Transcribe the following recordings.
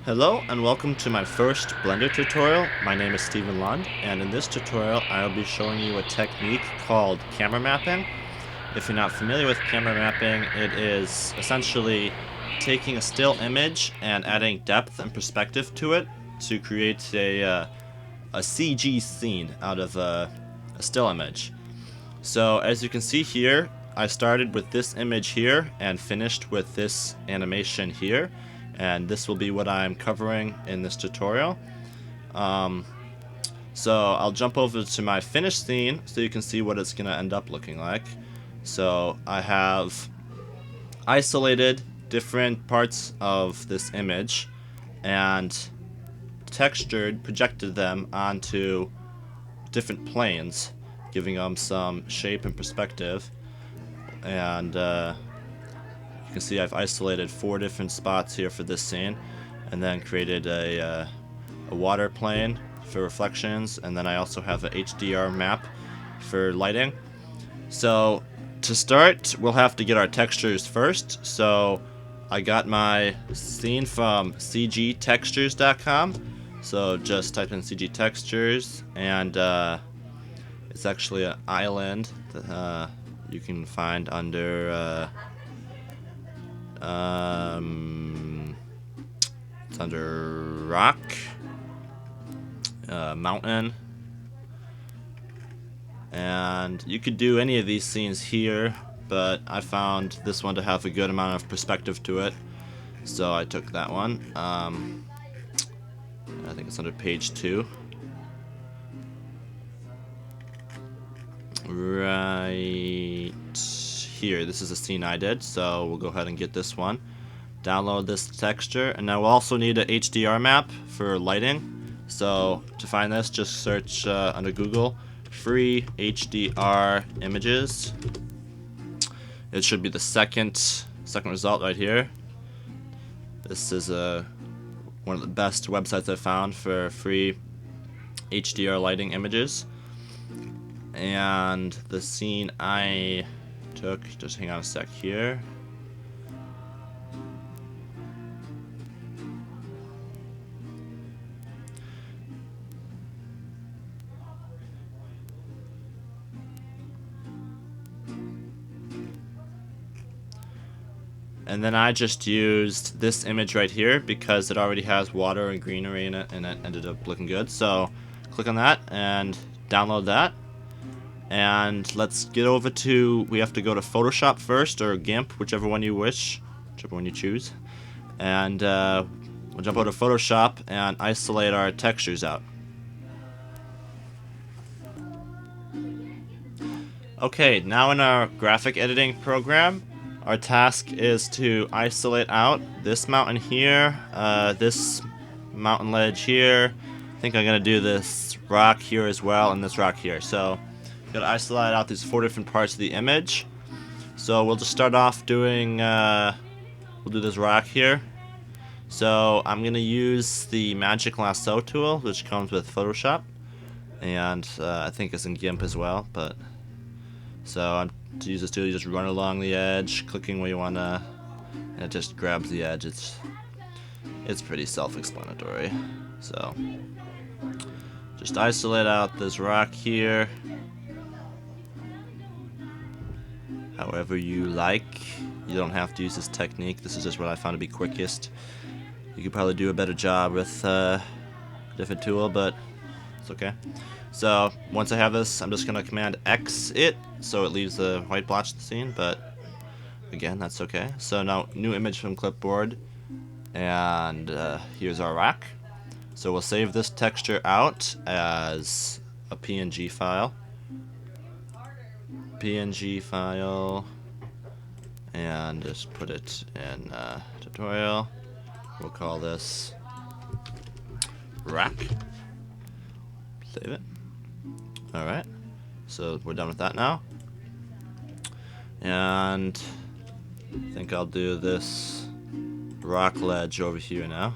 Hello and welcome to my first Blender tutorial. My name is Stephen Lund, and in this tutorial I'll be showing you a technique called camera mapping. If you're not familiar with camera mapping, it is essentially taking a still image and adding depth and perspective to it to create a CG scene out of a still image. So as you can see here, I started with this image here and finished with this animation here, and this will be what I'm covering in this tutorial. So I'll jump over to my finished scene so you can see what it's going to end up looking like. So I have isolated different parts of this image and projected them onto different planes, giving them some shape and perspective. And you can see I've isolated 4 different spots here for this scene, and then created a water plane for reflections, and then I also have a HDR map for lighting. So to start, we'll have to get our textures first. So I got my scene from cgtextures.com. So just type in CG textures, and it's actually an island that you can find under it's under rock, mountain, and you could do any of these scenes here, but I found this one to have a good amount of perspective to it, so I took that one. I think it's under page 2. Right here, this is a scene I did, so we'll go ahead and get this one. Download this texture, and now we'll also need an HDR map for lighting. So to find this, just search under Google free HDR images. It should be the second result right here. This is one of the best websites I've found for free HDR lighting images. And the scene I took, just hang on a sec here. And then I just used this image right here because it already has water and greenery in it, and it ended up looking good. So click on that and download that. And let's get over to, we have to go to Photoshop first, or GIMP, whichever one you wish, whichever one you choose. And we'll jump over to Photoshop and isolate our textures out. Okay, now in our graphic editing program, our task is to isolate out this mountain here, this mountain ledge here. I think I'm going to do this rock here as well, and this rock here. So gotta isolate out these 4 different parts of the image. So we'll just start off doing, we'll do this rock here. So I'm gonna use the magic lasso tool, which comes with Photoshop, and I think it's in GIMP as well. But so to use this tool, you just run along the edge, clicking where you wanna, and it just grabs the edge. It's pretty self-explanatory. So just isolate out this rock here however you like. You don't have to use this technique. This is just what I found to be quickest. You could probably do a better job with a different tool, but it's okay. So once I have this, I'm just gonna Command X it so it leaves the white blotch of the scene, but again, that's okay. So now new image from clipboard, and here's our rock. So we'll save this texture out as a PNG file. PNG file, and just put it in tutorial. We'll call this rack. Save it. Alright, so we're done with that now. And I think I'll do this rock ledge over here now.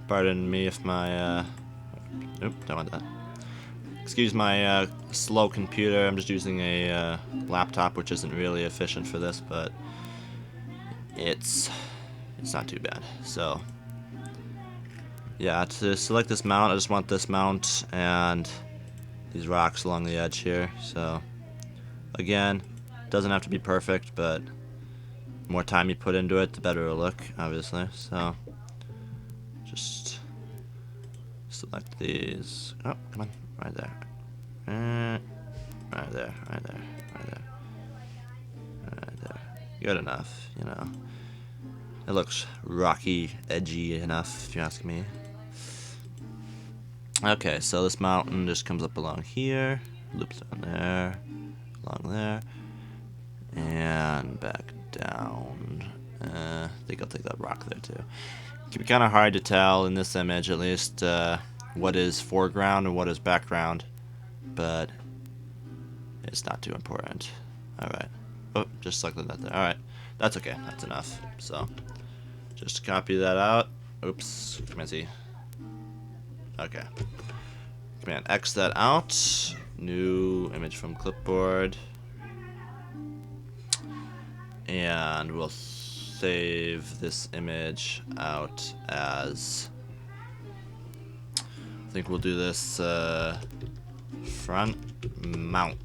Pardon me if my nope, don't want that. Excuse my slow computer. I'm just using a laptop, which isn't really efficient for this, but it's it's not too bad. So yeah, to select this mount, I just want this mount and these rocks along the edge here. So again, doesn't have to be perfect, but the more time you put into it, the better it'll look, obviously. So just select these. Oh, come on, right there. Right there, right there, right there. Right there. Good enough, you know. It looks rocky, edgy enough, if you ask me. Okay, so this mountain just comes up along here, loops down there, along there, and back down. I think I'll take that rock there too. It can be kind of hard to tell in this image, at least, what is foreground and what is background, but it's not too important. Alright. Oh, just selected that there. Alright. That's okay. That's enough. So, just copy that out. Oops. Command Z. Okay. Command X that out. New image from clipboard. And we'll save this image out as... I think we'll do this front mount.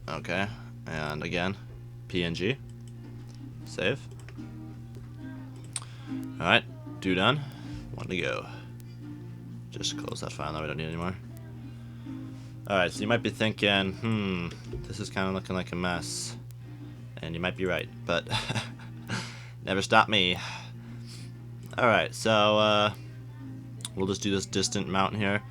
Okay. And again, PNG. Save. Alright, done. One to go. Just close that file now, we don't need it anymore. Alright, so you might be thinking, this is kind of looking like a mess. And you might be right, but never stop me. Alright, so we'll just do this distant mountain here.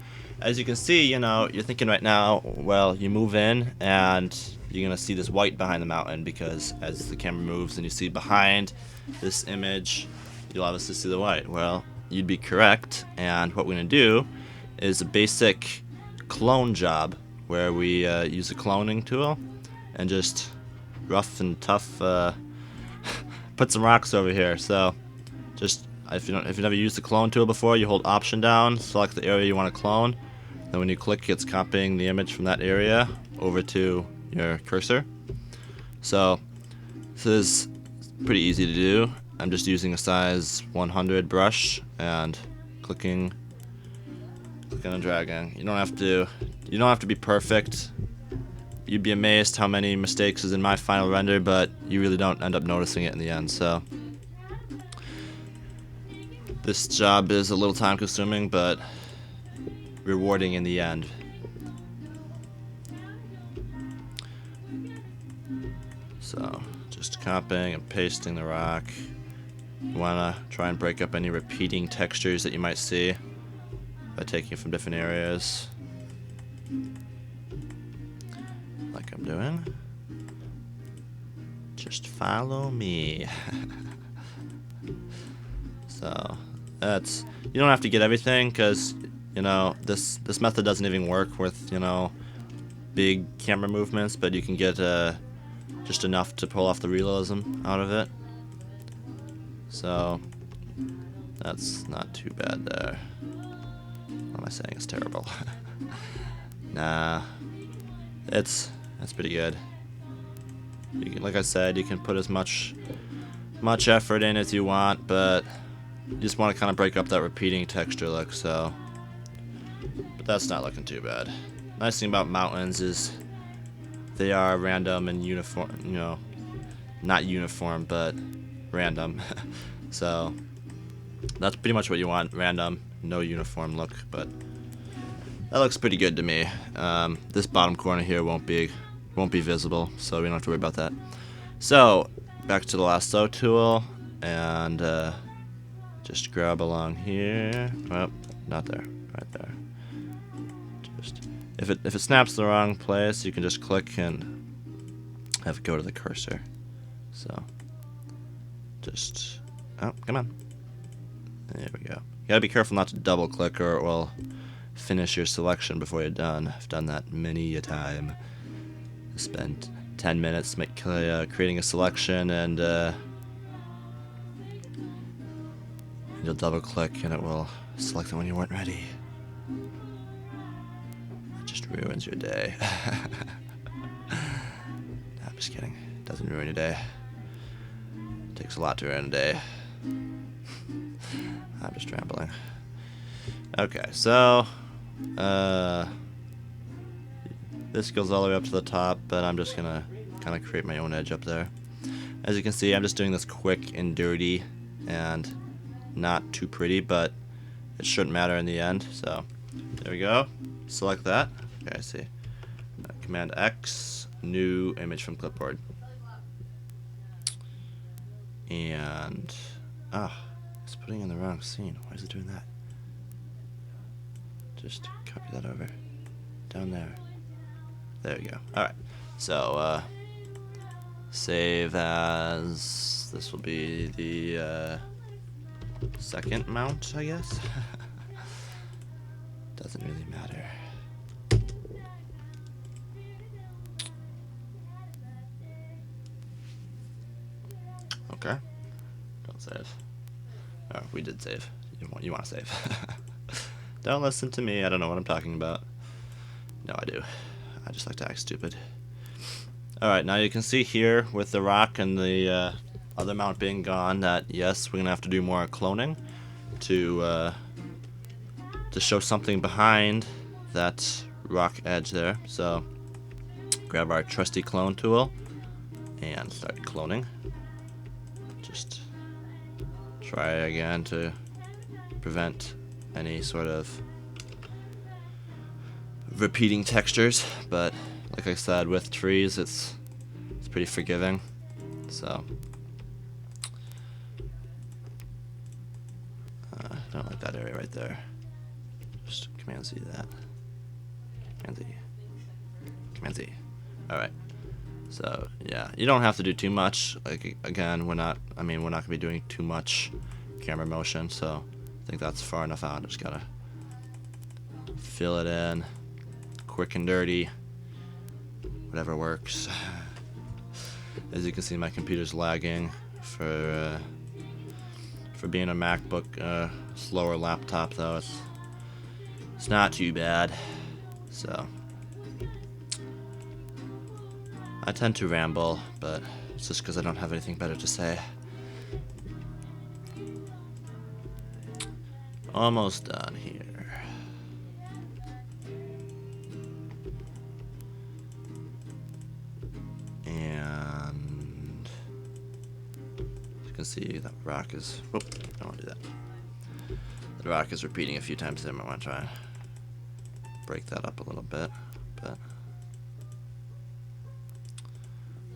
As you can see, you know, you're thinking right now, well, you move in and you're going to see this white behind the mountain because as the camera moves and you see behind this image, you'll obviously see the white. Well, you'd be correct, and what we're going to do is a basic clone job where we use a cloning tool and just rough and tough put some rocks over here. So just if you've never used the clone tool before, you hold Option down, select the area you want to clone. Then when you click, it's copying the image from that area over to your cursor. So this is pretty easy to do. I'm just using a size 100 brush and clicking and dragging. You don't have to be perfect. You'd be amazed how many mistakes is in my final render, but you really don't end up noticing it in the end. So this job is a little time consuming, but rewarding in the end. So just copying and pasting the rock. You want to try and break up any repeating textures that you might see by taking it from different areas, like I'm doing. Just follow me. So that's, you don't have to get everything, because you know this method doesn't even work with, you know, big camera movements, but you can get just enough to pull off the realism out of it. So that's not too bad there. What am I saying? It's terrible. Nah, that's pretty good. You can, like I said, you can put as much effort in as you want, but you just want to kind of break up that repeating texture look. So, but that's not looking too bad. Nice thing about mountains is they are random and uniform. You know, not uniform, but random. So that's pretty much what you want, random, no uniform look, but that looks pretty good to me. This bottom corner here won't be visible, so we don't have to worry about that. So back to the lasso tool and just grab along here. Well, not there, right there. Just if it snaps the wrong place, you can just click and have it go to the cursor. So just, oh, come on. There we go. You gotta be careful not to double click or it will finish your selection before you're done. I've done that many a time. I spent 10 minutes creating a selection, and you'll double click and it will select it when you weren't ready. It just ruins your day. No, I'm just kidding. It doesn't ruin your day. It takes a lot to ruin a day. I'm just rambling. Okay, so this goes all the way up to the top, but I'm just gonna kind of create my own edge up there. As you can see, I'm just doing this quick and dirty and not too pretty, but it shouldn't matter in the end. So there we go. Select that. Okay, I see. Command X, new image from clipboard. And it's putting in the wrong scene. Why is it doing that? Just copy that over. Down there. There we go. Alright. So save as, this will be the second mount, I guess. Doesn't really matter. Okay. Don't save. Oh, we did save. You want to save. Don't listen to me. I don't know what I'm talking about. No, I do. I just like to act stupid. Alright, now you can see here with the rock and the other mount being gone that, yes, we're going to have to do more cloning to show something behind that rock edge there. So grab our trusty clone tool and start cloning. Just try again to prevent any sort of repeating textures, but like I said, with trees it's pretty forgiving. So I don't like that area right there. Just Command Z that. Command Z. Command Z. Alright. So yeah, you don't have to do too much. Like again, we're not gonna be doing too much camera motion, so I think that's far enough out. Just gotta fill it in, quick and dirty, whatever works. As you can see, my computer's lagging for being a MacBook, slower laptop though. It's not too bad. So I tend to ramble, but it's just because I don't have anything better to say. Almost done here. And as you can see, that rock is... Whoop, I don't want to do that. The rock is repeating a few times there. I want to try and break that up a little bit, but...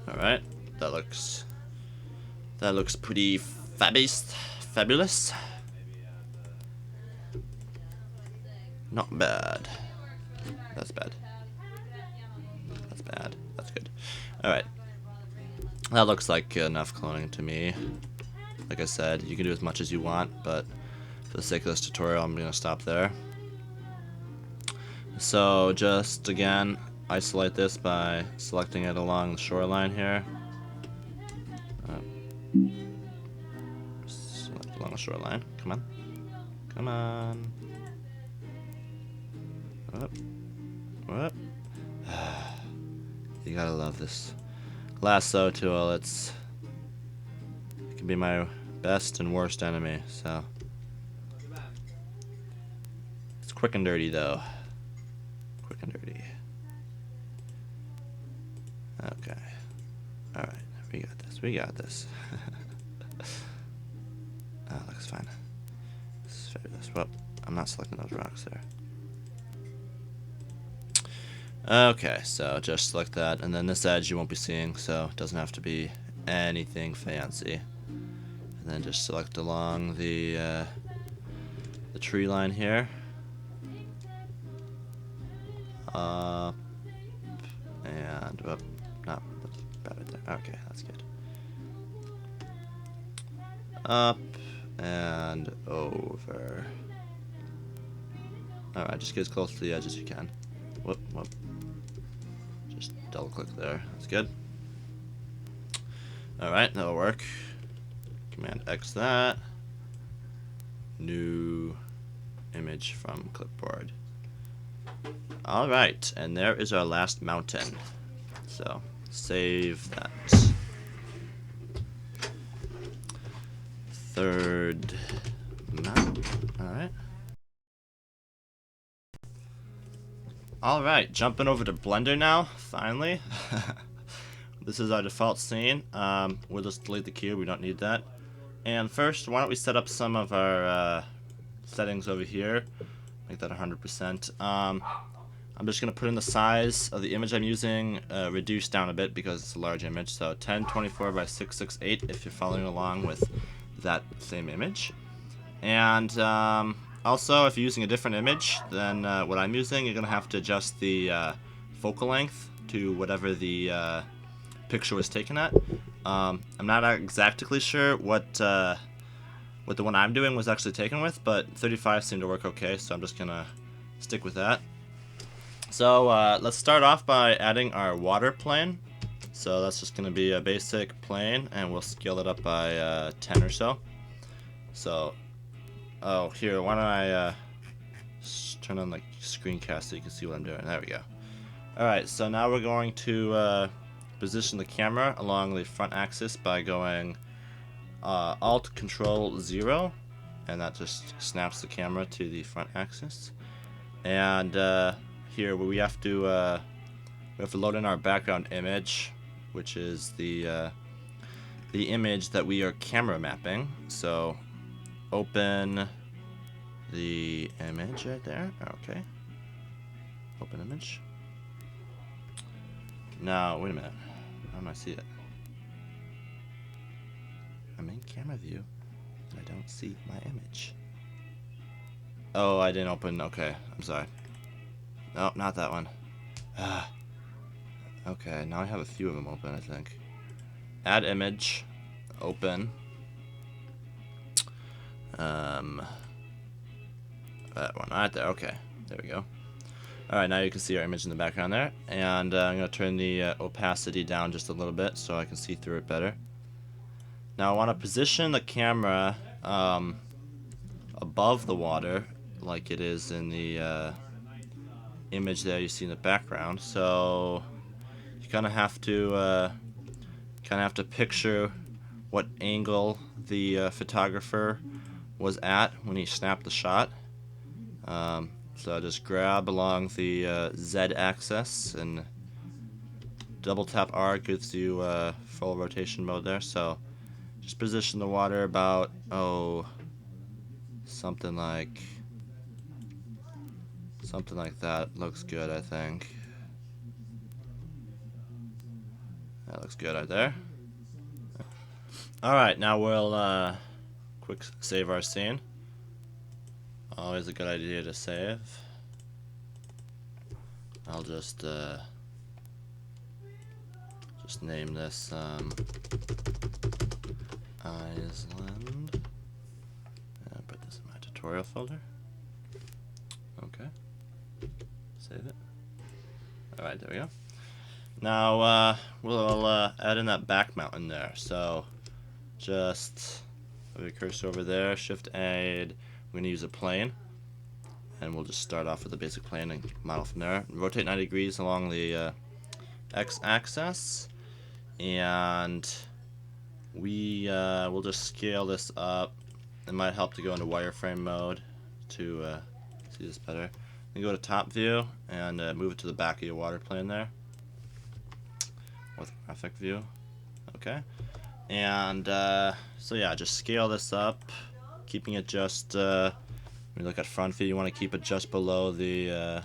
Alright, that looks pretty fabulous. Not bad. That's bad. That's bad. That's good. Alright. That looks like enough cloning to me. Like I said, you can do as much as you want, but for the sake of this tutorial, I'm going to stop there. So just, again, isolate this by selecting it along the shoreline here. Select along the shoreline. Come on. Come on. Up. Up. You gotta love this lasso tool. It can be my best and worst enemy. So it's quick and dirty though. Quick and dirty. Okay. Alright, we got this. We got this. Oh, looks fine. This is fabulous. Well, I'm not selecting those rocks there. Okay, so just select that, and then this edge you won't be seeing, so it doesn't have to be anything fancy. And then just select along the tree line here. Up and up. No, that's better there. Okay, that's good. Up and over. Alright, just get as close to the edge as you can. Whoop, whoop. Just double click there. That's good. Alright, that'll work. Command X that. New image from clipboard. Alright, and there is our last mountain. So, save that. Third Alright. Alright, jumping over to Blender now, finally. This is our default scene. We'll just delete the cube, we don't need that. And first, why don't we set up some of our settings over here. Make that 100%. I'm just going to put in the size of the image I'm using, reduced down a bit because it's a large image. So 1024 by 668 if you're following along with that same image. And also, if you're using a different image than what I'm using, you're going to have to adjust the focal length to whatever the picture was taken at. I'm not exactly sure what the one I'm doing was actually taken with, but 35 seemed to work okay, so I'm just going to stick with that. So let's start off by adding our water plane. So that's just going to be a basic plane, and we'll scale it up by 10 or so. So, oh, here, why don't I turn on the screencast so you can see what I'm doing. There we go. Alright, so now we're going to position the camera along the front axis by going Alt Control 0, and that just snaps the camera to the front axis. And here we have to load in our background image, which is the image that we are camera mapping. So open the image right there. Okay. Open image. Now wait a minute. How do I see it? I'm in camera view, and I don't see my image. Oh, I didn't open. Okay, I'm sorry. No, not that one. Okay, now I have a few of them open, I think. Add image. Open. That one right there. Okay, there we go. Alright, now you can see our image in the background there. And I'm going to turn the opacity down just a little bit so I can see through it better. Now I want to position the camera above the water like it is in the image there you see in the background. So you kind of have to picture what angle the photographer was at when he snapped the shot. So just grab along the Z-axis and double tap R gives you full rotation mode there. So just position the water about, something like that. Looks good, I think. That looks good right there. Alright, now we'll quick save our scene. Always a good idea to save. I'll just name this Iceland, and put this in my tutorial folder. Okay, save it. Alright, there we go. Now we'll add in that back mountain there. So just move your cursor over there, Shift add. We're going to use a plane, and we'll just start off with a basic plane and model from there. Rotate 90 degrees along the x-axis, and we'll just scale this up. It might help to go into wireframe mode to see this better. You go to top view and move it to the back of your water plane there. Orthographic view. Okay. And so yeah, just scale this up, keeping it just when you look at front view, you want to keep it just below the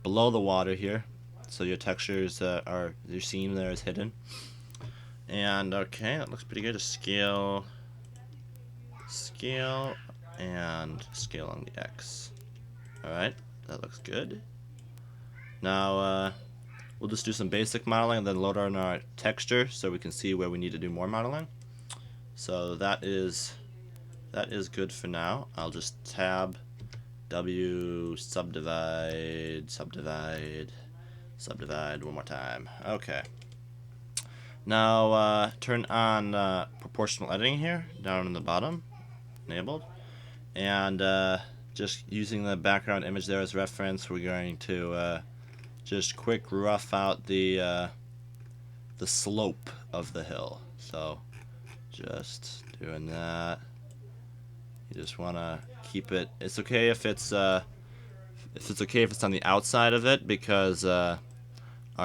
water here, so your textures your seam there is hidden. And okay, that looks pretty good. Just scale and scale on the X. Alright, that looks good. Now we'll just do some basic modeling and then load on our texture so we can see where we need to do more modeling. So that is good for now. I'll just tab W, subdivide one more time. Okay. Now turn on proportional editing here, down in the bottom, enabled. And just using the background image there as reference, we're going to just quick rough out the slope of the hill. So just doing that. You just want to keep it. It's okay if it's on the outside of it, because our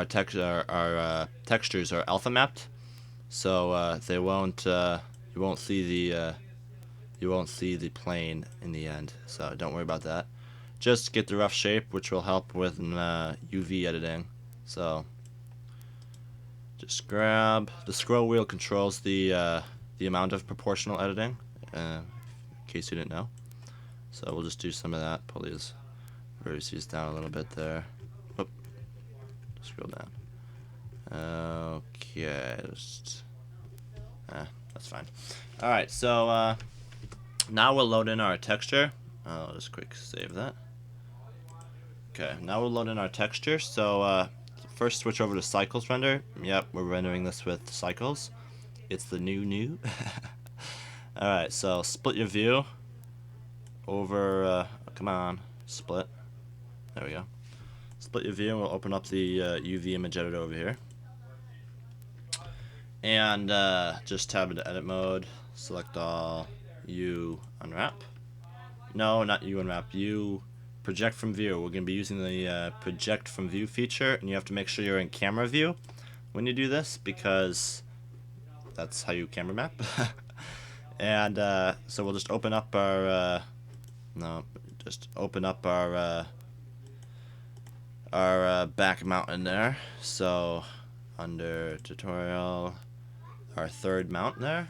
textures are alpha mapped, so they won't you won't see the plane in the end. So don't worry about that. Just get the rough shape, which will help with UV editing. So just grab the scroll wheel, controls the amount of proportional editing, in case you didn't know. So we'll just do some of that. Pull these vertices down a little bit there. Whoop. Scroll down. Okay, that's fine. All right, so now we'll load in our texture. I'll just quick save that. Okay, now we'll load in our texture. So first switch over to cycles render. Yep, we're rendering this with cycles. It's the new. Alright, so split your view over, come on, split. There we go. Split your view and we'll open up the UV image editor over here. And just tab into edit mode, select all, U unwrap. No, not U unwrap, U project from view. We're going to be using the project from view feature, and you have to make sure you're in camera view when you do this, because that's how you camera map. And so we'll just open up our our back mountain there. So under tutorial, our third mount there,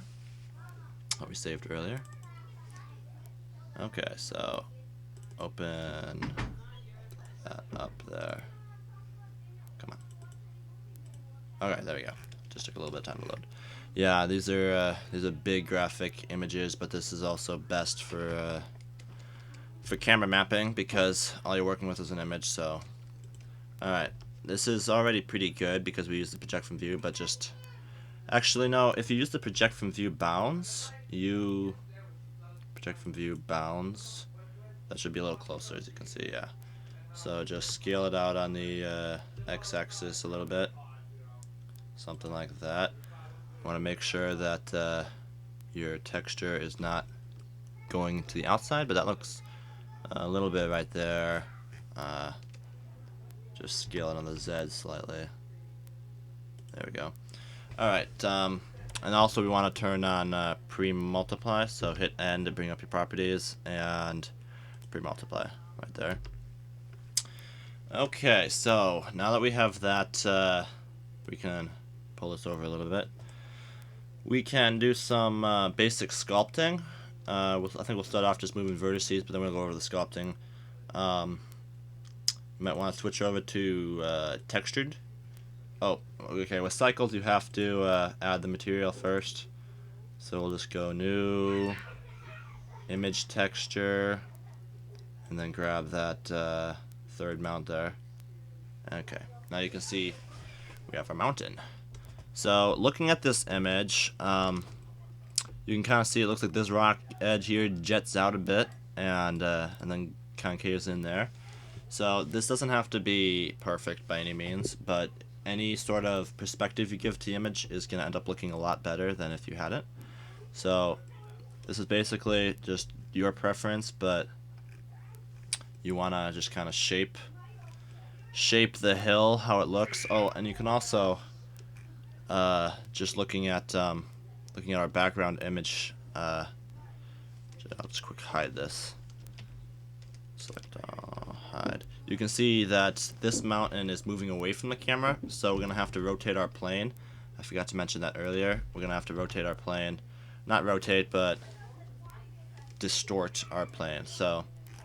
what we saved earlier. Okay, so open that up there. Come on. Okay, there we go. Just took a little bit of time to load. Yeah, these are big graphic images, but this is also best for camera mapping, because all you're working with is an image. So, all right, this is already pretty good because we use the project from view. But just actually no, if you use the project from view bounds, that should be a little closer, as you can see. Yeah. So just scale it out on the x-axis a little bit, something like that. Want to make sure that your texture is not going to the outside, but that looks a little bit right there. Just scale it on the Z slightly. There we go. Alright, and also we want to turn on pre-multiply, so hit N to bring up your properties, and pre-multiply right there. Okay, so now that we have that, we can pull this over a little bit. We can do some basic sculpting. I think we'll start off just moving vertices, but then we'll go over the sculpting. You might want to switch over to textured. Oh, okay, with cycles you have to add the material first. So we'll just go new, image texture, and then grab that third mount there. Okay, now you can see we have our mountain. So looking at this image, you can kind of see it looks like this rock edge here jets out a bit, and then concaves in there. So this doesn't have to be perfect by any means, but any sort of perspective you give to the image is going to end up looking a lot better than if you had it. So this is basically just your preference, but you want to just kind of shape the hill how it looks. Oh, and you can also just looking at our background image. I'll just quick hide this. Select hide. You can see that this mountain is moving away from the camera, so we're gonna have to rotate our plane. I forgot to mention that earlier. We're gonna have to rotate our plane, not rotate, but distort our plane. So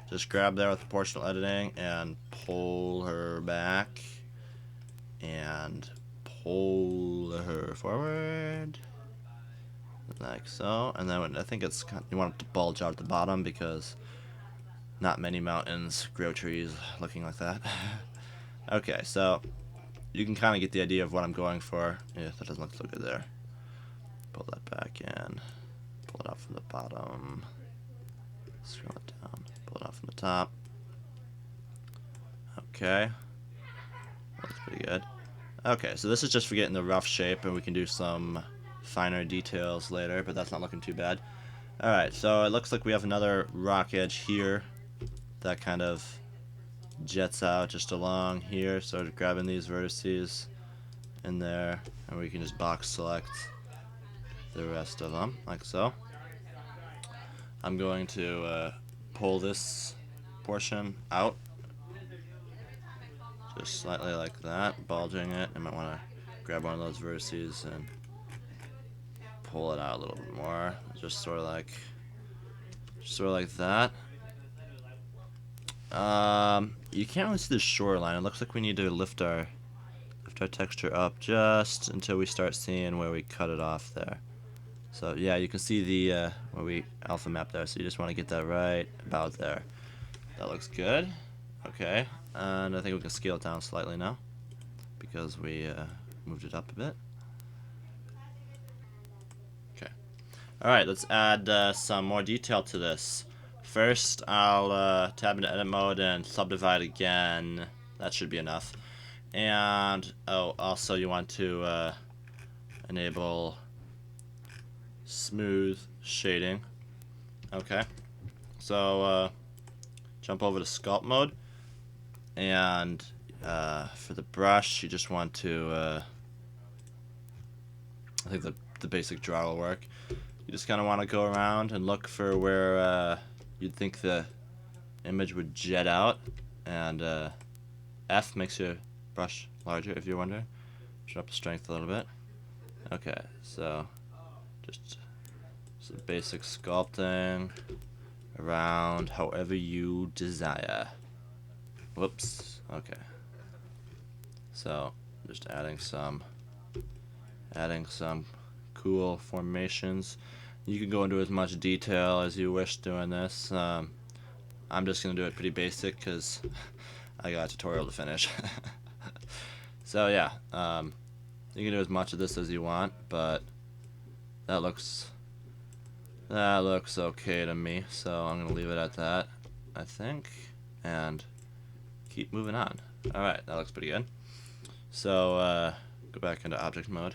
just grab there with proportional editing and pull her back and pull her forward like so. And then I think you want it to bulge out at the bottom, because not many mountains grow trees looking like that. Okay, so you can kind of get the idea of what I'm going for. Yeah, that doesn't look so good there. Pull that back in. Pull it out from the bottom. Scroll it down. Pull it out from the top. Okay. That's pretty good. Okay, so this is just for getting the rough shape, and we can do some finer details later, but that's not looking too bad. Alright, so it looks like we have another rock edge here that kind of jets out just along here. So grabbing these vertices in there, and we can just box select the rest of them, like so. I'm going to pull this portion out, just slightly like that, bulging it. I might want to grab one of those vertices and pull it out a little bit more, just sort of like that. You can't really see the shoreline. It looks like we need to lift our texture up just until we start seeing where we cut it off there. So yeah, you can see the where we alpha map there. So you just want to get that right about there. That looks good. Okay, and I think we can scale it down slightly now because we moved it up a bit. Okay. All right, let's add some more detail to this. First, I'll tab into edit mode and subdivide again. That should be enough. And oh, also you want to enable smooth shading. Okay, so jump over to sculpt mode, and for the brush you just want to I think the basic draw will work. You just kind of want to go around and look for where you'd think the image would jet out, and F makes your brush larger if you're wondering. Drop the strength a little bit. Okay, so just some basic sculpting around however you desire. Whoops. Okay. So just adding some cool formations. You can go into as much detail as you wish doing this. I'm just gonna do it pretty basic because I got a tutorial to finish. So yeah, you can do as much of this as you want, but that looks okay to me. So I'm gonna leave it at that, I think, and keep moving on. All right, that looks pretty good. So go back into object mode.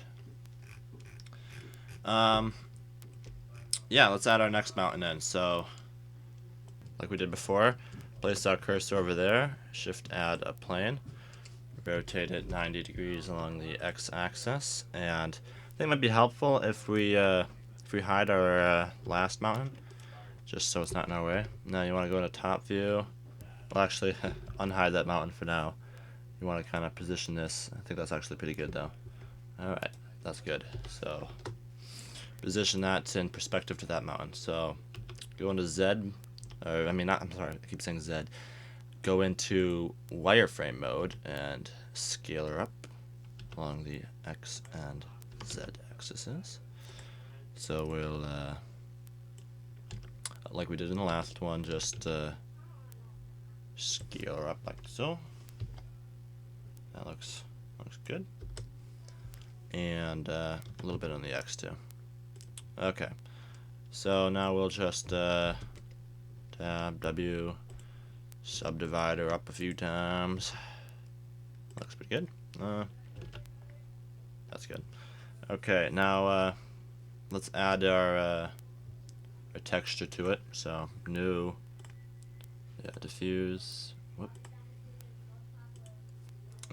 Yeah, let's add our next mountain in. So, like we did before, place our cursor over there, shift add a plane, rotate it 90 degrees along the x-axis, and I think it might be helpful if we hide our last mountain, just so it's not in our way. Now you want to go to top view. Well, actually, unhide that mountain for now. You want to kind of position this. I think that's actually pretty good though. Alright, that's good. So position that in perspective to that mountain. So go into Z, or I mean, I'm sorry, I keep saying Z. Go into wireframe mode and scale her up along the X and Z axes. So we'll, like we did in the last one, just scale her up like so. That looks good. And a little bit on the X too. Okay, so now we'll just tab W, subdivide her up a few times. Looks pretty good. That's good. Okay, now let's add our texture to it. So new, yeah, diffuse, whoop,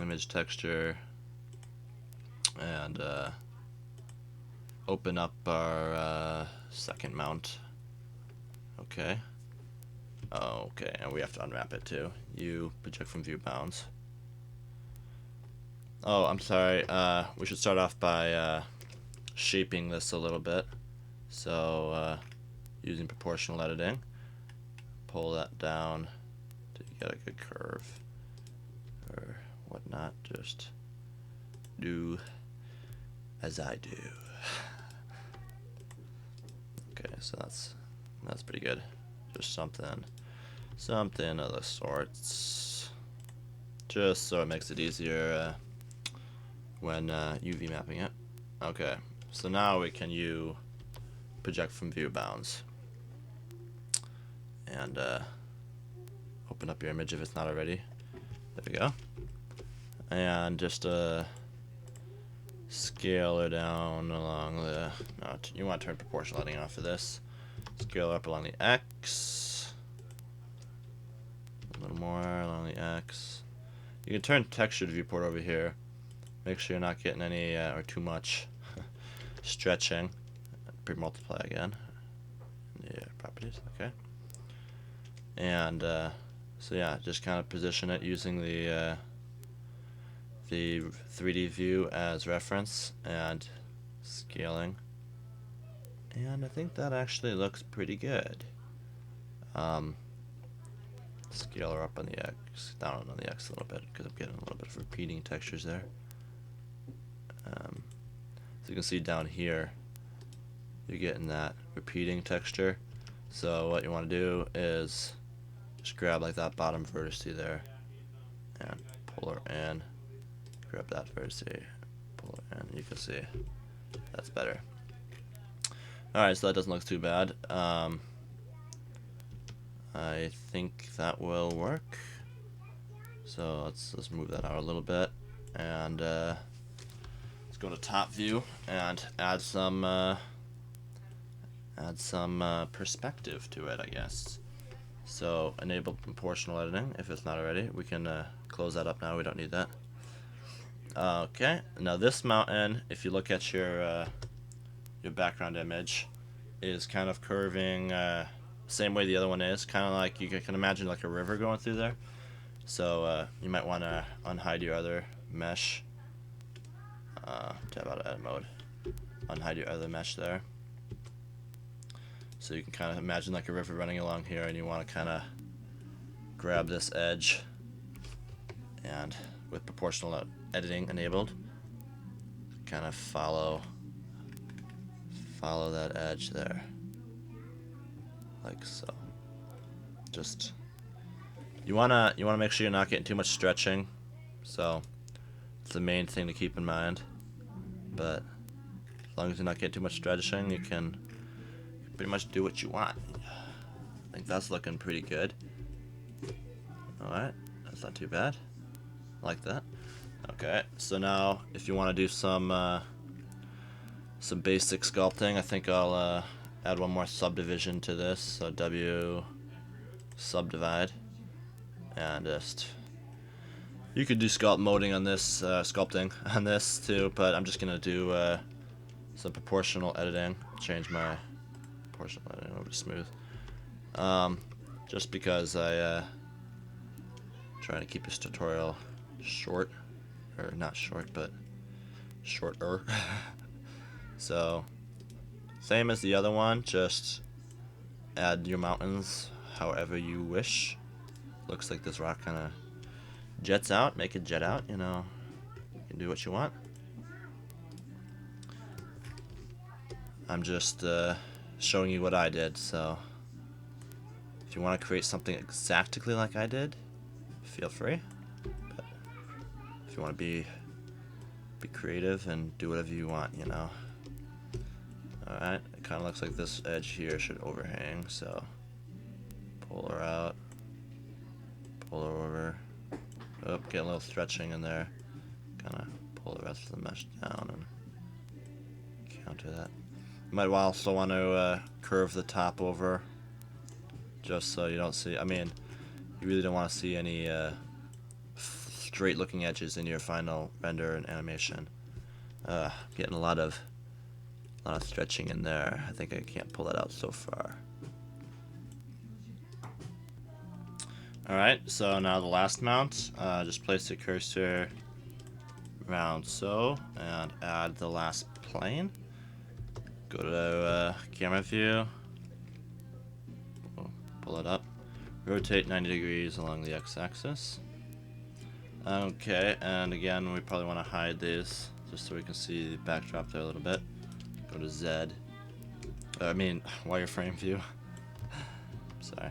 image texture, and open up our second mount. Okay. Okay, and we have to unwrap it too. You project from view bounds. Oh, I'm sorry. We should start off by shaping this a little bit. So using proportional editing, pull that down to get a good curve or whatnot. Just do as I do. Okay, so that's pretty good. Just something of the sorts, just so it makes it easier when UV mapping it. Okay, so now we can project from view bounds and open up your image if it's not already. There we go. And just scale it down along the. No, you want to turn proportional lighting off for this. Scale up along the X. A little more along the X. You can turn textured viewport over here. Make sure you're not getting any or too much stretching. Pre-multiply again. Yeah, properties. Okay. And so yeah, just kind of position it using the 3D view as reference and scaling. And I think that actually looks pretty good. Scale her up on the X, down on the X a little bit because I'm getting a little bit of repeating textures there. So you can see down here, you're getting that repeating texture. So what you want to do is just grab like that bottom vertice there and pull her in. Grab that vertice, pull her in. You can see that's better. Alright, so that doesn't look too bad. I think that will work. So let's move that out a little bit, and let's go to top view and add some perspective to it, I guess. So enable proportional editing if it's not already. We can close that up now. We don't need that. Okay. Now this mountain, if you look at your background image, is kind of curving same way the other one is, kind of like you can imagine like a river going through there. So you might want to unhide your other mesh. Tab out of edit mode. Unhide your other mesh there. So you can kind of imagine like a river running along here, and you want to kind of grab this edge, and with proportional editing enabled, kind of follow that edge there, like so. Just you wanna make sure you're not getting too much stretching, so it's the main thing to keep in mind. But as long as you're not getting too much stretching, you can pretty much do what you want. I think that's looking pretty good. Alright, that's not too bad. I like that. Okay, so now if you want to do some basic sculpting, I think I'll add one more subdivision to this. So W subdivide, and just you could do sculpt moding on this, sculpting on this too, but I'm just gonna do some proportional editing. Change my proportional editing over to smooth, just because I trying to keep this tutorial short, or not short, but shorter. So same as the other one, just add your mountains however you wish. Looks like this rock kind of jets out. Make it jet out, you know. You can do what you want. I'm just showing you what I did, so if you want to create something exactly like I did, feel free. But if you want to be creative and do whatever you want, you know. Alright, it kind of looks like this edge here should overhang, so pull her out, pull her over. Oh, get a little stretching in there. Kind of pull the rest of the mesh down and counter that. You might also want to curve the top over, just so you don't see, I mean, you really don't want to see any straight looking edges in your final render and animation. Getting a lot of stretching in there. I think I can't pull that out so far. Alright, so now the last mount, just place the cursor around so, and add the last plane. Go to camera view, pull it up, rotate 90 degrees along the x-axis. Okay, and again, we probably want to hide these just so we can see the backdrop there a little bit. Go to Z. Wireframe view. Sorry.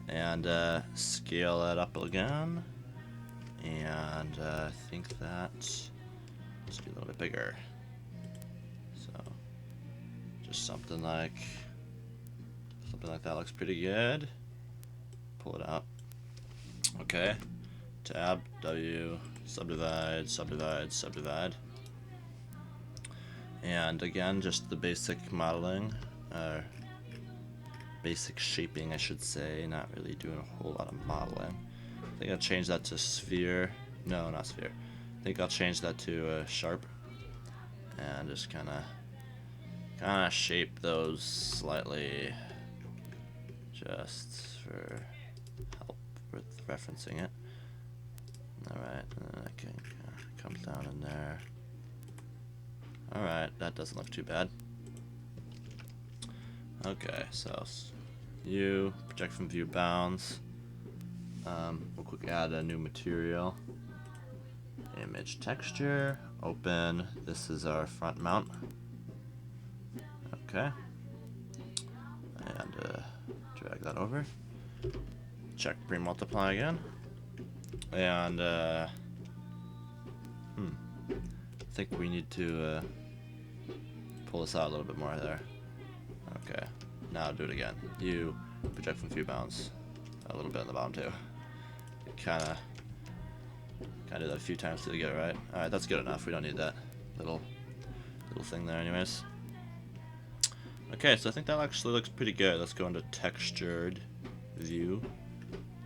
And scale that up again. And I think that must be a little bit bigger. So just something like that looks pretty good. Pull it out. Okay. Tab, W, subdivide, subdivide, subdivide. And again, just the basic modeling. basic shaping, I should say, not really doing a whole lot of modeling. I think I'll change that to sphere. No, not sphere. I think I'll change that to sharp, and just kind of shape those slightly, just for help with referencing it. Alright, and then I can come down in there. Alright, that doesn't look too bad. Okay, so you project from view bounds. We'll quick add a new material. Image texture, open. This is our front mount. Okay. And drag that over. Check pre-multiply again. And I think we need to pull this out a little bit more there. Okay, now do it again. You project from view bounds a little bit on the bottom too. Kind of do that a few times to get it right. All right, that's good enough. We don't need that little thing there, anyways. Okay, so I think that actually looks pretty good. Let's go into textured view,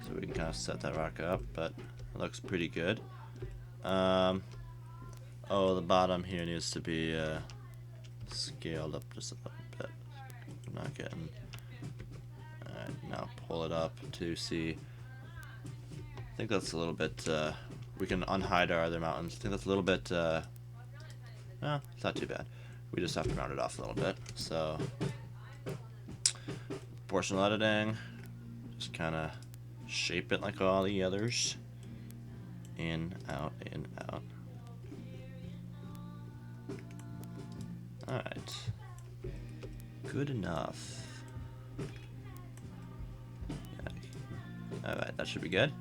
so we can kind of set that rock up. But it looks pretty good. Oh, the bottom here needs to be scaled up just a little bit. I'm not getting. Alright, now pull it up to see. I think that's a little bit. We can unhide our other mountains. I think that's a little bit. No, it's not too bad. We just have to round it off a little bit. So, proportional editing. Just kind of shape it like all the others. In, out, in, out. Alright. Good enough. Yeah. Alright, that should be good.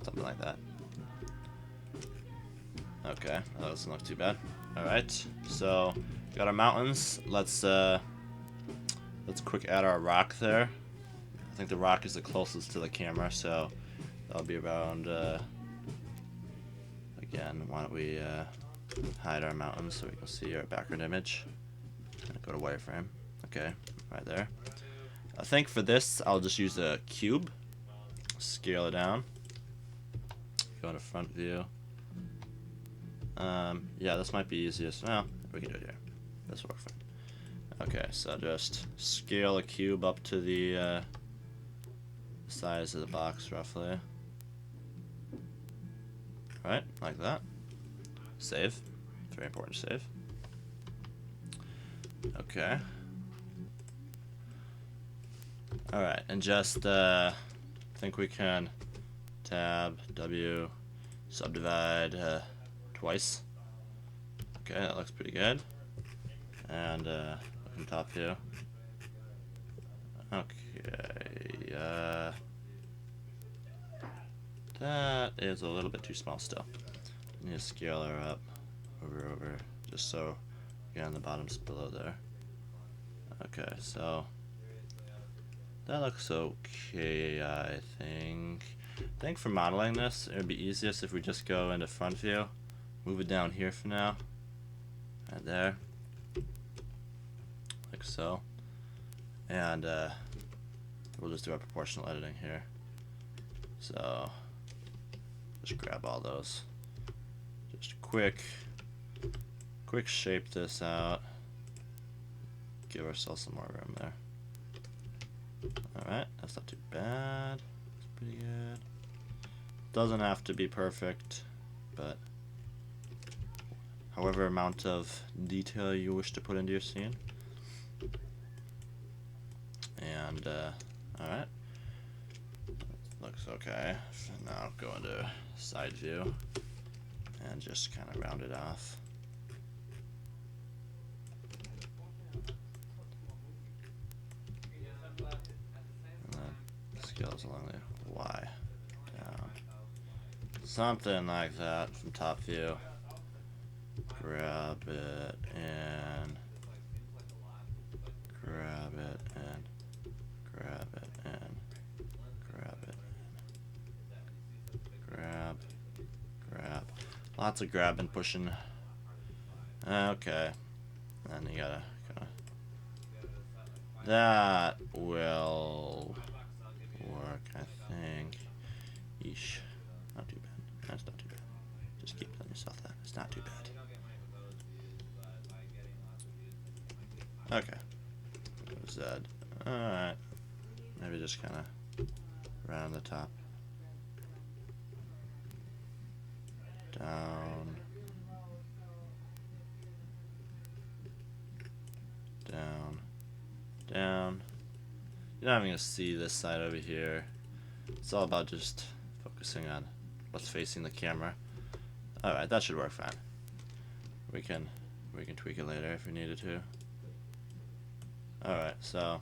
Something like that. Okay, that doesn't look too bad. Alright, so we got our mountains. Let's quick add our rock there. I think the rock is the closest to the camera, so that'll be around again, why don't we hide our mountains so we can see our background image. Go to wireframe. Okay, right there. I think for this I'll just use a cube. Scale it down. Go into front view. Yeah, this might be easiest. Well, we can do it here. This will work fine. Okay, so just scale a cube up to the size of the box roughly. Right, like that. Save. Very important to save. Okay. Alright, and just think we can tab W subdivide twice. Okay, that looks pretty good. And look on top view. Okay, that is a little bit too small still. Need to scale her up over, just so again the bottom's below there. Okay, so that looks okay, I think. I think for modeling this, it would be easiest if we just go into front view, move it down here for now, right there, like so, and we'll just do our proportional editing here. So just grab all those, just quick shape this out, give ourselves some more room there. Alright, that's not too bad. It's pretty good. Doesn't have to be perfect, but however amount of detail you wish to put into your scene. And alright. Looks okay. Now go into side view and just kind of round it off. Scales along the Y down, something like that from top view. Grab it and grab it and grab it and grab it and grab. Lots of grabbing, pushing. Okay, and you gotta kind of That will work, I think. Yeesh. Not too bad. That's not too bad. Just keep telling yourself that. It's not too bad. Okay. Z. Alright. Maybe just kind of around the top. Down. Down. Down. You're not even going to see this side over here. It's all about just focusing on what's facing the camera. Alright, that should work fine. We can tweak it later if we needed to. Alright, so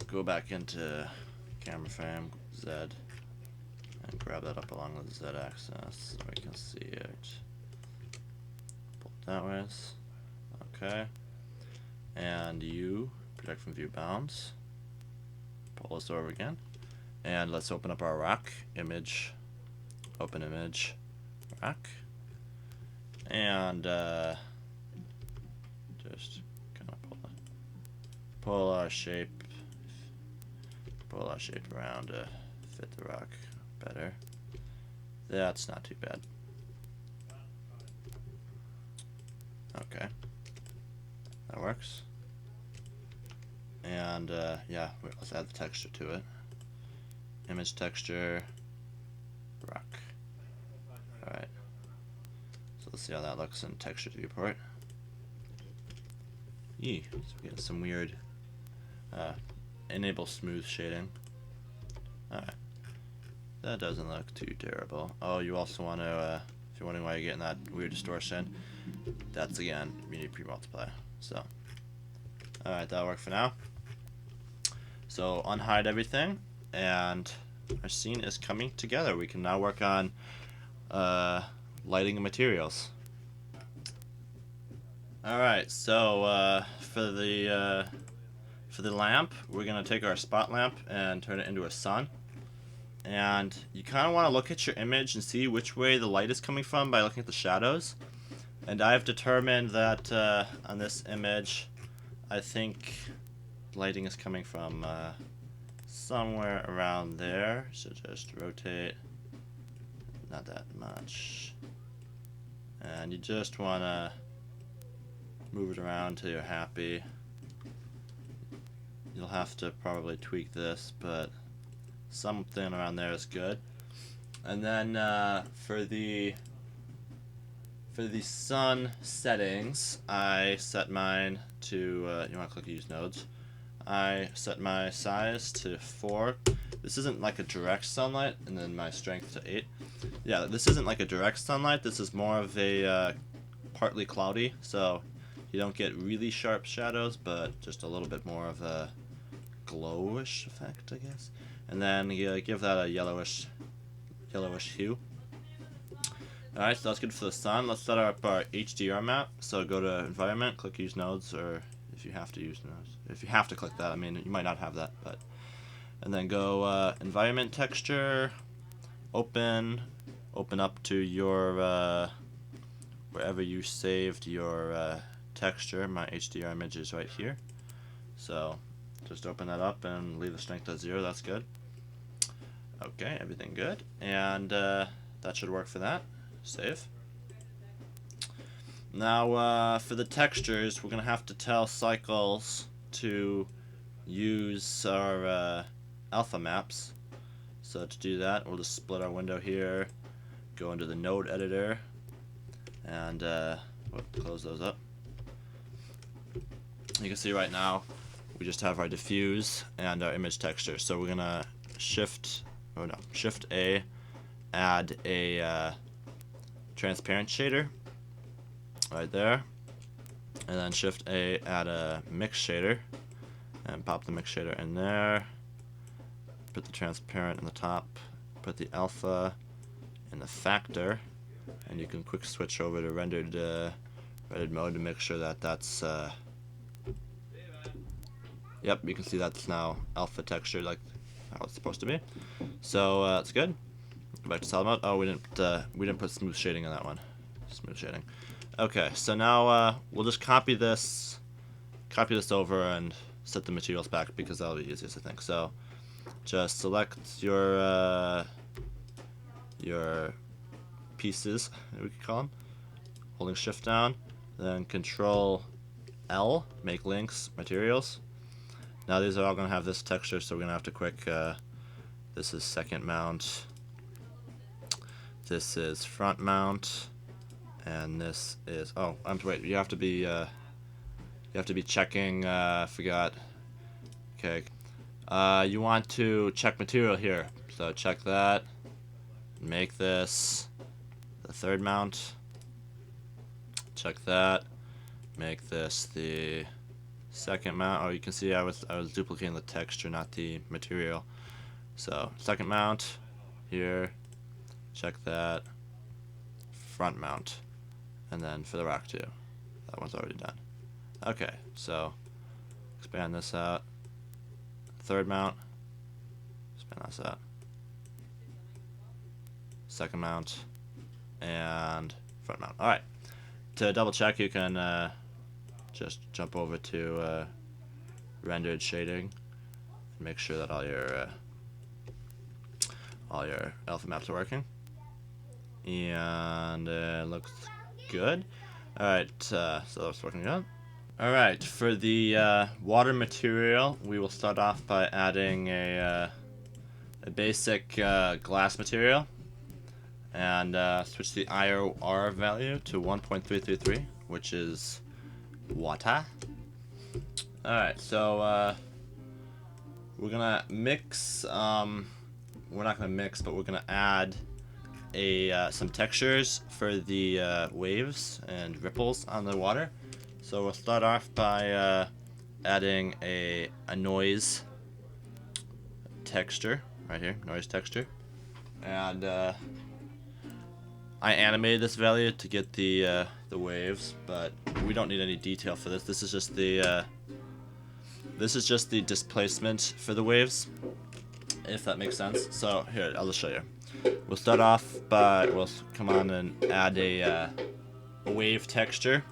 go back into camera frame, Z, and grab that up along the Z axis so we can see it. Pull it that way. Okay. And U, protect from view bounds. Pull this over again. And let's open up our rock image. Open image, rock. And just kind of pull our shape around to fit the rock better. That's not too bad. Okay, that works. And yeah, let's add the texture to it. Image texture, rock. Alright, so let's see how that looks in texture viewport. Yee, so we're getting some weird enable smooth shading. Alright, that doesn't look too terrible. Oh, you also want to, if you're wondering why you're getting that weird distortion, that's again, you need pre-multiply. So, alright, that'll work for now. So, unhide everything, and our scene is coming together. We can now work on lighting and materials. Alright, so for the lamp, we're going to take our spot lamp and turn it into a sun. And you kind of want to look at your image and see which way the light is coming from by looking at the shadows. And I've determined that on this image, I think lighting is coming from somewhere around there. So just rotate, not that much. And you just want to move it around till you're happy. You'll have to probably tweak this, but something around there is good. And then for the sun settings, I set mine to, you want to click use nodes. I set my size to 4. This isn't like a direct sunlight, and then my strength to 8. Yeah, this isn't like a direct sunlight. This is more of a partly cloudy, so you don't get really sharp shadows, but just a little bit more of a glowish effect, I guess. And then you give that a yellowish hue. Alright, so that's good for the sun. Let's set up our HDR map. So go to environment, click use nodes, or if you have to use nodes. If you have to click that, I mean, you might not have that, but. And then go environment texture, open up to your, wherever you saved your texture. My HDR image is right here. So just open that up and leave the strength at 0, that's good. Okay, everything good. And that should work for that. Save. Now for the textures, we're going to have to tell Cycles to use our alpha maps. So to do that, we'll just split our window here, go into the node editor, and close those up. You can see right now we just have our diffuse and our image texture. So we're gonna Shift A, add a transparent shader right there, and then Shift A, add a mix shader, and pop the mix shader in there. Put the transparent in the top, put the alpha in the factor, and you can quick switch over to rendered mode to make sure that that's yep, you can see that's now alpha texture like how it's supposed to be. So that's good. Go back to solid mode. Oh, we didn't put smooth shading on that one. Smooth shading. Okay, so now we'll just copy this copy this over and set the materials back because that'll be easiest, I think. So just select your pieces, we could call them, holding shift down, then control L, make links, materials. Now these are all going to have this texture, so we're going to have to quick, this is second mount, this is front mount, and this is, oh, wait, you have to be checking, forgot, okay, you want to check material here, so check that, make this the third mount, check that, make this the second mount. Oh, you can see I was duplicating the texture, not the material. So second mount here, check that, front mount, and then for the rock too. That one's already done. Okay, so expand this out. Third mount, expand this out. Second mount, and front mount. Alright, to double check, you can just jump over to rendered shading and make sure that all your alpha maps are working. And it looks good. Alright, so that's working good. Alright, for the water material, we will start off by adding a basic glass material. And switch the IOR value to 1.333, which is water. Alright, so we're gonna mix, we're not gonna mix, but we're gonna add some textures for the waves and ripples on the water. So we'll start off by adding a noise texture right here, noise texture, and I animated this value to get the waves, but we don't need any detail for this. This is just the displacement for the waves, if that makes sense. So here, I'll just show you. We'll start off by we'll come on and add a wave texture,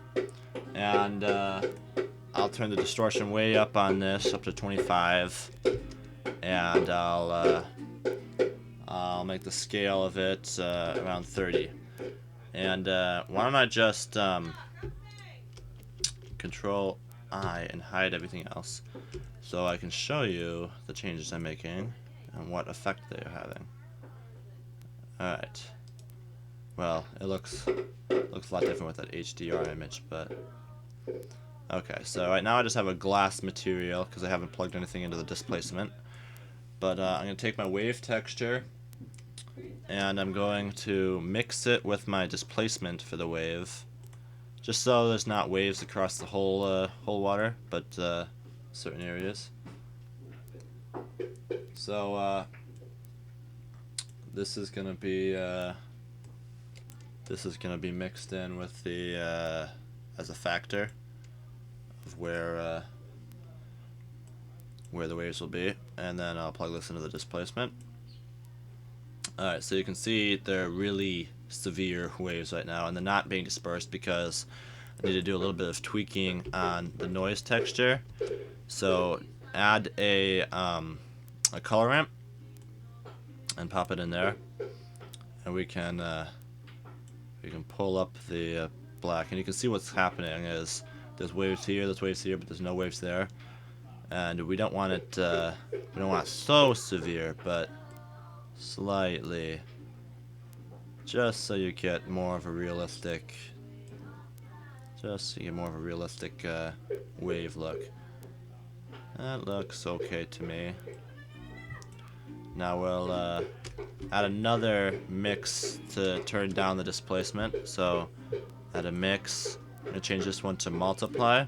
and I'll turn the distortion way up on this, up to 25, and I'll make the scale of it around 30. And why don't I just Control I and hide everything else so I can show you the changes I'm making and what effect they are having. Alright. Well, it looks a lot different with that HDR image, but okay, so right now I just have a glass material because I haven't plugged anything into the displacement. But I'm going to take my wave texture and I'm going to mix it with my displacement for the wave, just so there's not waves across the whole water, but certain areas. So this is gonna be mixed in with the as a factor of where the waves will be, and then I'll plug this into the displacement. Alright, so you can see they're really severe waves right now, and they're not being dispersed because I need to do a little bit of tweaking on the noise texture. So add a color ramp and pop it in there, and we can pull up the black, and you can see what's happening is there's waves here, but there's no waves there, and we don't want it so severe, but slightly, just so you get more of a realistic wave look. That looks okay to me. Now we'll add another mix to turn down the displacement. So add a mix. I'm gonna change this one to multiply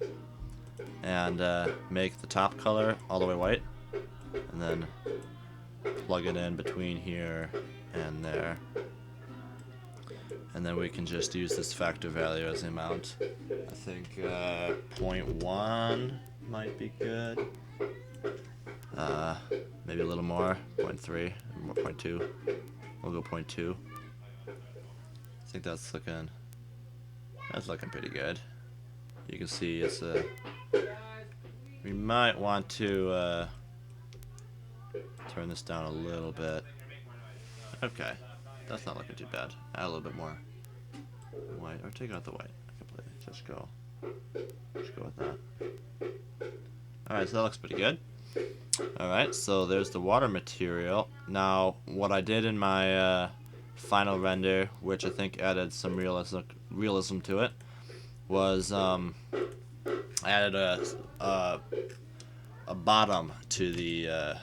and make the top color all the way white, and then plug it in between here and there, and then we can just use this factor value as the amount. I think 0.1 might be good, maybe a little more, 0.3, 0.2, we'll go 0.2. I think that's looking pretty good. You can see it's we might want to turn this down a little bit. Okay, that's not looking too bad. Add a little bit more white, or take out the white completely. Just go with that. Alright, so that looks pretty good. Alright, so there's the water material. Now, what I did in my final render, which I think added some realism to it, was I added a bottom to the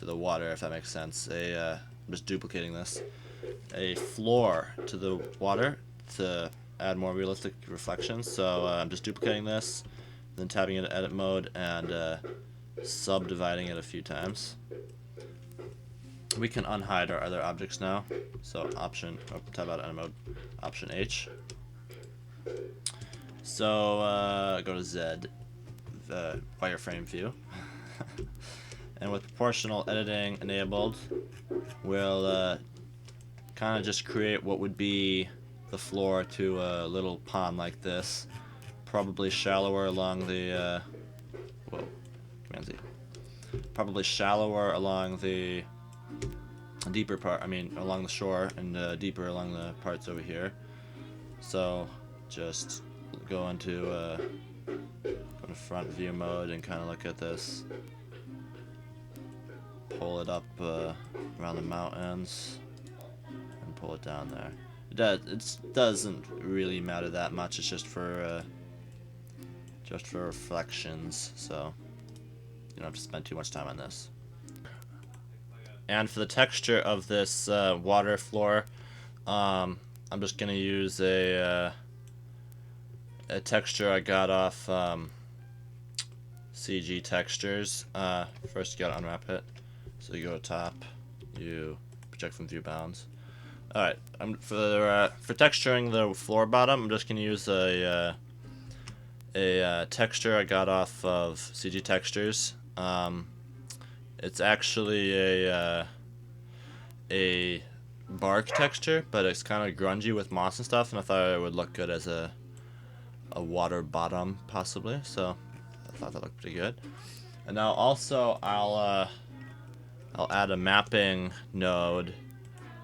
water, if that makes sense. I'm just duplicating this. A floor to the water to add more realistic reflections. So I'm just duplicating this, then tabbing into edit mode and subdividing it a few times. We can unhide our other objects now. So tab out edit mode, Option H. So go to Z, the wireframe view. And with proportional editing enabled, we'll kind of just create what would be the floor to a little pond like this. Probably shallower along the, Command Z. Probably shallower along the deeper part, along the shore, and deeper along the parts over here. So just go into front view mode and kind of look at this. Pull it up around the mountains and pull it down there. It doesn't really matter that much. It's just for reflections, so you don't have to spend too much time on this. And for the texture of this water floor, I'm just gonna use a texture I got off CG textures. First you gotta unwrap it. So you go to top, you project from view bounds. Alright, for texturing the floor bottom, I'm just going to use a texture I got off of CG textures. It's actually a bark texture, but it's kind of grungy with moss and stuff, and I thought it would look good as a water bottom, possibly, so I thought that looked pretty good. And now also I'll add a mapping node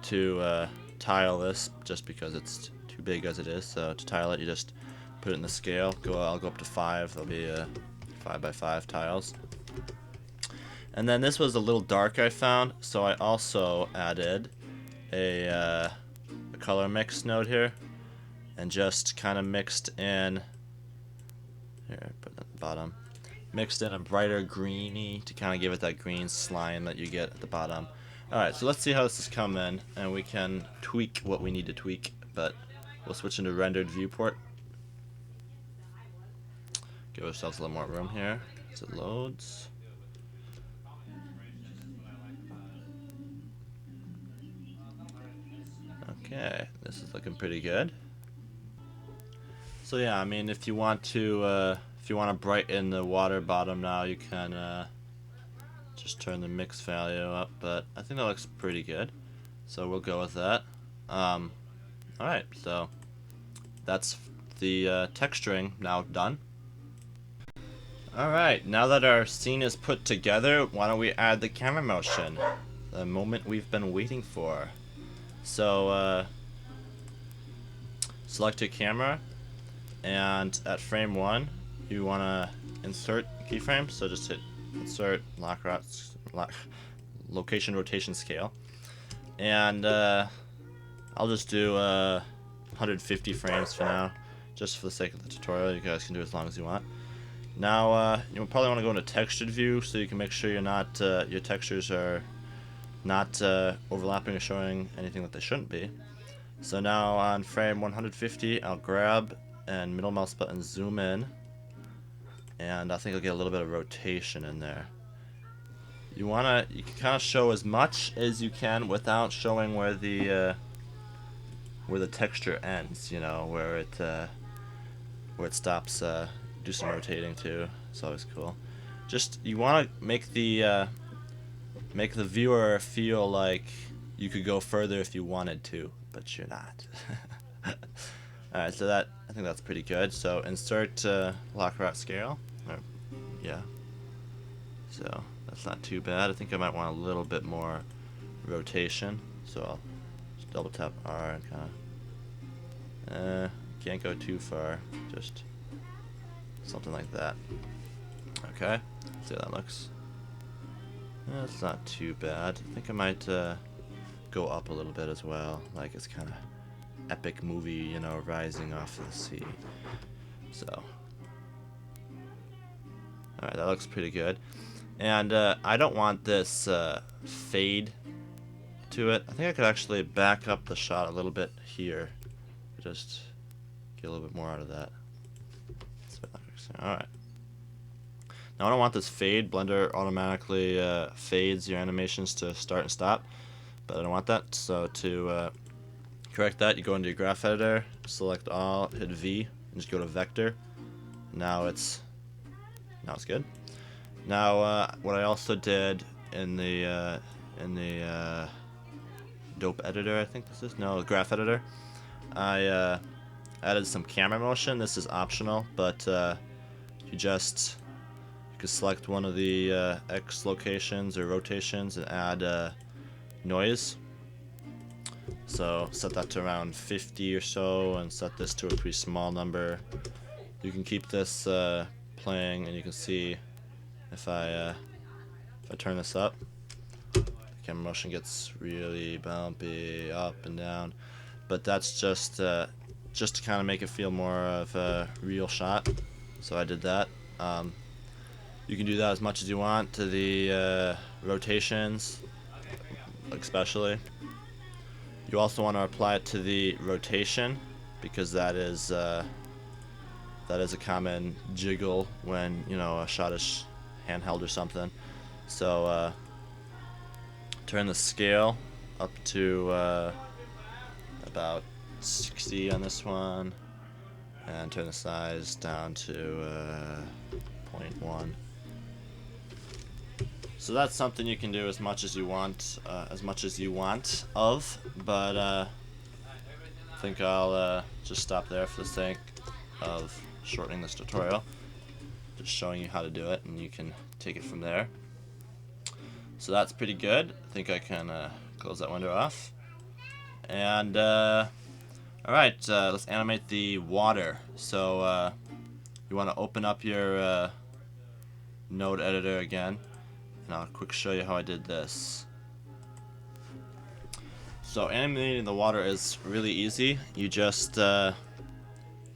to tile this, just because it's too big as it is. So to tile it, you just put it in the scale. I'll go up to 5. There'll be 5 by 5 tiles. And then this was a little dark I found, so I also added a color mix node here, and just kind of mixed in. Here, put it at the bottom. Mixed in a brighter greeny to kind of give it that green slime that you get at the bottom. Alright, so let's see how this is coming, and we can tweak what we need to tweak, but we'll switch into rendered viewport. Give ourselves a little more room here as it loads. Okay, this is looking pretty good. So yeah, if you want to brighten the water bottom now, you can just turn the mix value up, but I think that looks pretty good, so we'll go with that. Alright, so that's the texturing now done. Alright, now that our scene is put together, why don't we add the camera motion, the moment we've been waiting for. So select your camera, and at frame 1 you want to insert keyframe, so just hit insert location rotation scale, and I'll just do 150 frames for now, just for the sake of the tutorial. You guys can do as long as you want. Now you'll probably want to go into textured view, so you can make sure your textures are not overlapping or showing anything that they shouldn't be. So now on frame 150, I'll grab and middle mouse button zoom in, and I think I'll get a little bit of rotation in there. You can kind of show as much as you can without showing where the texture ends. Where it stops. Do some rotating too. It's always cool. Just you want to make the viewer feel like you could go further if you wanted to, but you're not. Alright, so I think that's pretty good. So insert lock route scale. Yeah. So that's not too bad. I think I might want a little bit more rotation. So I'll just double tap R and kind of can't go too far. Just something like that. Okay, let's see how that looks. That's not too bad. I think I might go up a little bit as well. Like it's kind of epic movie, you know, rising off the sea. So, alright, that looks pretty good. And I don't want this fade to it. I think I could actually back up the shot a little bit here. Just get a little bit more out of that. Alright. Now I don't want this fade. Blender automatically fades your animations to start and stop, but I don't want that. So to correct that, you go into your graph editor, select all, hit V, and just go to vector. Now it's good. Now what I also did in the dope editor, I think this is, no, graph editor, I added some camera motion. This is optional, but you could select one of the X locations or rotations and add noise. So set that to around 50 or so and set this to a pretty small number. You can keep this playing, and you can see if I turn this up, the camera motion gets really bumpy up and down, but that's just to kind of make it feel more of a real shot. So I did that. You can do that as much as you want to the rotations, especially. You also want to apply it to the rotation, because that is a common jiggle when, you know, a shot is handheld or something. So turn the scale up to about 60 on this one, and turn the size down to 0.1. So that's something you can do as much as you want, but I think I'll just stop there for the sake of shortening this tutorial. Just showing you how to do it, and you can take it from there. So that's pretty good. I think I can close that window off. And alright, let's animate the water. So you want to open up your node editor again, and I'll quick show you how I did this. So animating the water is really easy. You just go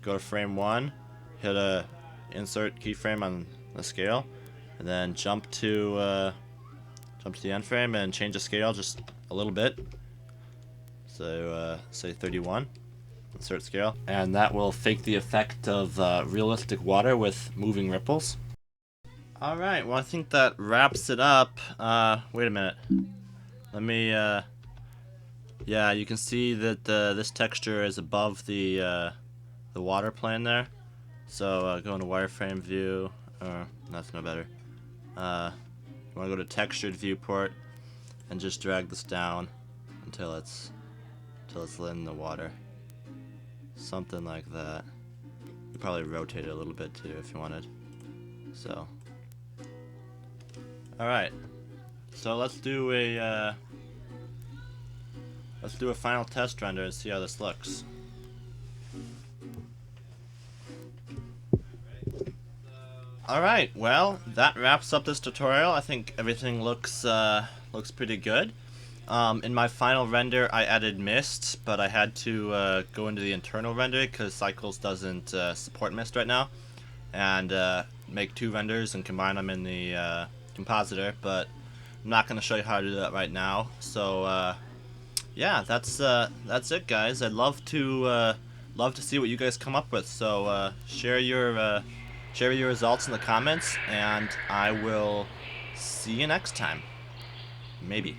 to frame 1, hit a insert keyframe on the scale, and then jump to the end frame and change the scale just a little bit. So say 31, insert scale, and that will fake the effect of realistic water with moving ripples. Alright, well I think that wraps it up. Wait a minute. Let me, yeah, you can see that this texture is above the water plane there. So go into wireframe view, or that's no better. You want to go to textured viewport and just drag this down until it's in the water. Something like that. You could probably rotate it a little bit too if you wanted. So, alright. So let's do a final test render and see how this looks. Alright, well, that wraps up this tutorial. I think everything looks pretty good. In my final render, I added mist, but I had to go into the internal render because Cycles doesn't support mist right now, and make 2 renders and combine them in the compositor. But I'm not going to show you how to do that right now. So yeah, that's it, guys. I'd love to see what you guys come up with. So share your results in the comments, and I will see you next time. Maybe.